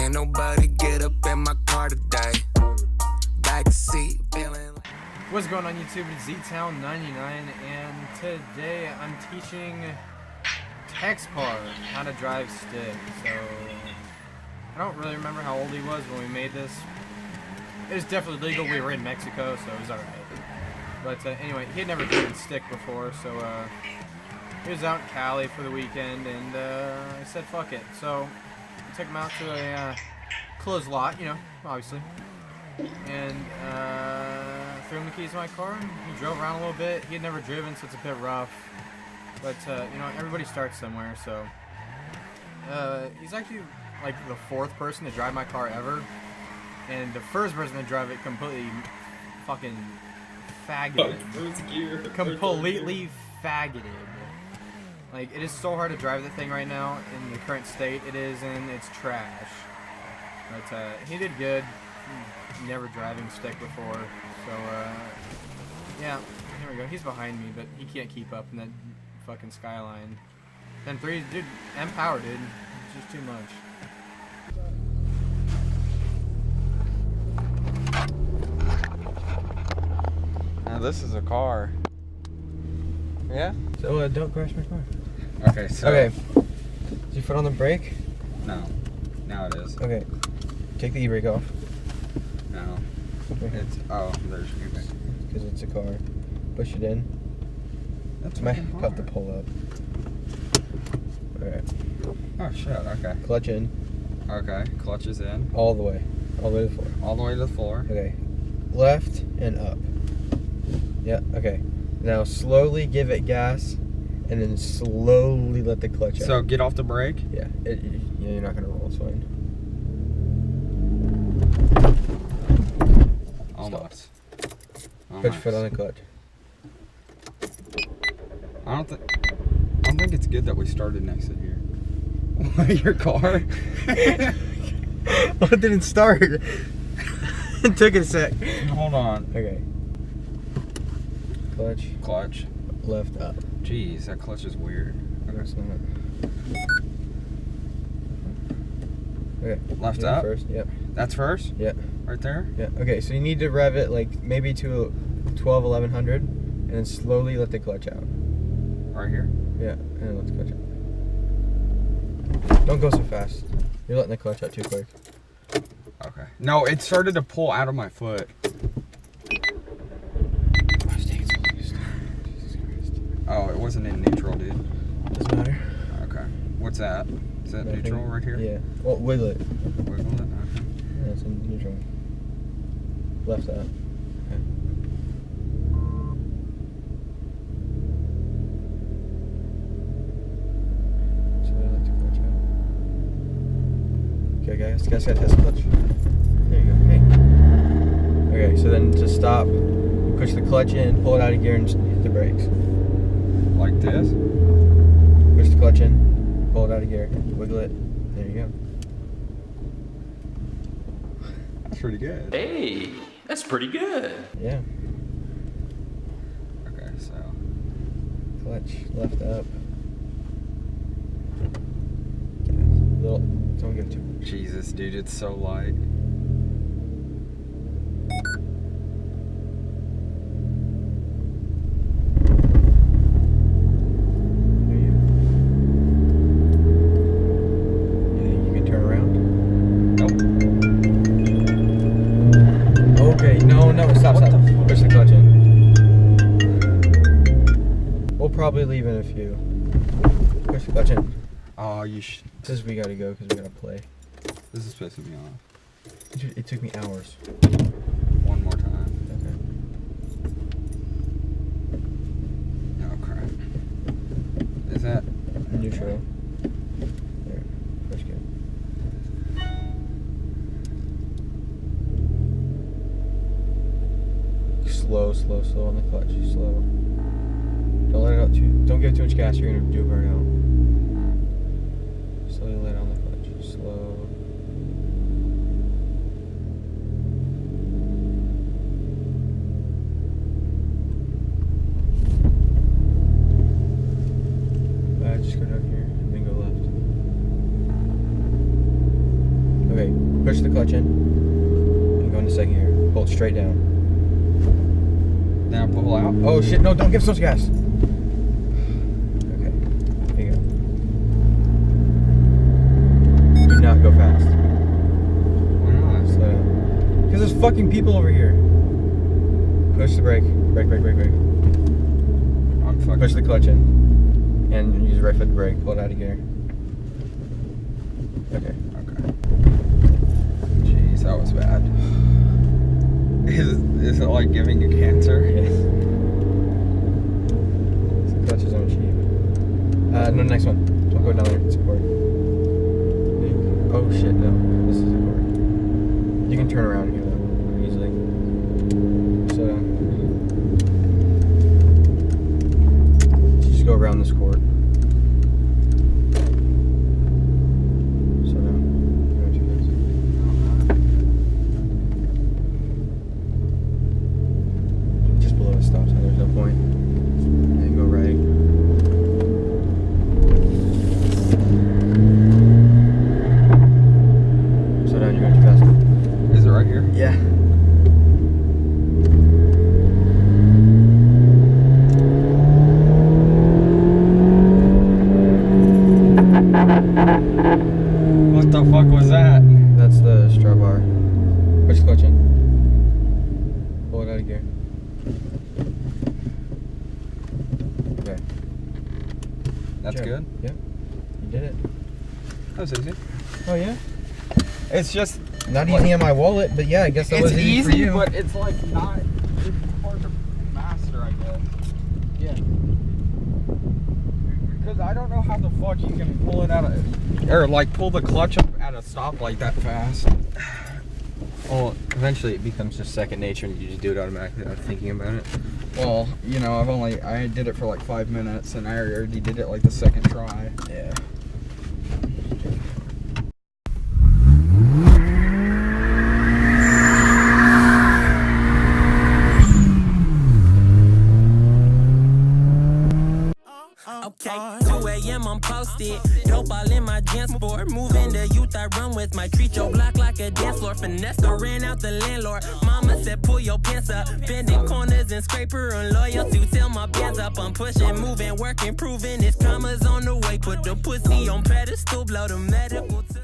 Can't nobody get up in my car today. Backseat, feeling like... What's going on YouTube? It's Ztown99, and today I'm teaching Texpar how to drive stick. So I don't really remember how old he was when we made this. It was definitely legal. We were in Mexico, so it was alright. But anyway, he had never driven stick before, so he was out in Cali for the weekend, and I said fuck it. So I took him out to a closed lot, you know, obviously, and threw him the keys to my car, and he drove around a little bit. He had never driven, so it's a bit rough. But you know, everybody starts somewhere, so he's actually like the 4th person to drive my car ever, and the 1st person to drive it completely fucking faggoted. Completely faggoted. Like, it is so hard to drive the thing right now in the current state it is in. It's trash. But he did good. Never driving stick before, so yeah, here we go. He's behind me, but he can't keep up in that fucking skyline. 10.3, dude, M power, dude. It's just too much. Now this is a car. Yeah? So don't crash my car. Okay, so... Okay. Is your foot on the brake? No. Now it is. Okay. Take the e-brake off. No. It's... Oh, there's your e-brake. Because it's a car. Push it in. That's My fucking cut the hard. pull up. Alright. Oh, shit. Okay. Clutch in. Okay. Clutch is in. All the way. All the way to the floor. All the way to the floor. Okay. Left and up. Yeah, okay. Now slowly give it gas, and then slowly let the clutch out. So get off the brake? Yeah, yeah, you're not gonna roll, it's fine. Almost. Put your foot on the clutch. I don't think it's good that we started next to here. Your car? Oh, it didn't start. It took a sec. Hold on. Okay. Clutch. Left up. Jeez, that clutch is weird. No, it's not. Okay. Left up? First, yep. That's first? Yep. Right there? Yeah. Okay, so you need to rev it like maybe to 1100, and then slowly let the clutch out. Right here? Yeah, and then let the clutch out. Don't go so fast. You're letting the clutch out too quick. Okay. No, it started to pull out of my foot. Oh, it wasn't in neutral, dude. Doesn't matter. Okay. What's that? Is that Nothing. neutral right here? Yeah. Well, wiggle it. Wiggle it? Okay. Yeah, it's in neutral. Left out. Okay. So I like to clutch out. Okay, guys. Guys, gotta test the clutch. There you go. Hey. Okay, so then to stop, push the clutch in, pull it out of gear, and hit the brakes. Like this? Push the clutch in, pull it out of gear, wiggle it. There you go. That's pretty good. Hey, that's pretty good. Yeah. Okay, so. Clutch, left up. Little, don't give too much. Jesus, dude, it's so light. No, stop. Push the clutch in. We'll probably leave in a few. Push the clutch in. Oh, you should. Because we gotta go, because we gotta play. This is pissing me off. It took me hours. One more time. Okay. Oh, crap. Is that? Neutral. There. Push good. Slow on the clutch. Slow. Don't let it out too. Don't give too much gas. You're gonna do a burnout. Slowly let on the clutch. Slow. Just go down here and then go left. Okay. Push the clutch in. And go into second gear. Hold straight down. Now pull out. Oh shit, no, don't give so much gas. Okay, here you go. Do not go fast. Why not? Slow down. Because there's fucking people over here. Push the brake. Brake. I'm fucking. Push the clutch in. And use the right foot to brake. Pull it out of gear. Okay. Jeez, that was bad. Is it like giving you cancer? Yes. The clutch is on cheap. No, next one. Don't go down there. It's a cord. Oh shit, no. This is a cord. You can turn around here though, easily. So, just go around this cord. Stop sign, there's no point. And go right. Slow down, you're going too fast. Is it right here? Yeah. What the fuck was that? That's the straw bar. Push the clutch in. Pull it out of gear. Okay. That's good? Yep. You did it. That was easy. Oh yeah? It's just Not easy in my wallet, but yeah, I guess that was easy for you. but it's like not. It's hard to master, I guess. Yeah. Because I don't know how the fuck you can pull it out of, or like pull the clutch up at a stop like that fast. Well, eventually it becomes just second nature and you just do it automatically without thinking about it. Well, you know, I did it for like 5 minutes and I already did it like the second try. Yeah. Okay, 2 a.m. I'm posted. Dope all in my jam sport. Moving the youth I run with. My treat your block like a dance floor. Finesse or ran out the landlord. Mama said pull your pants up. Bending corners and scraper and loyalty. Till my bands up. I'm pushing, moving, working, proving. This commas on the way. Put the pussy on pedestal. Blow the medical to the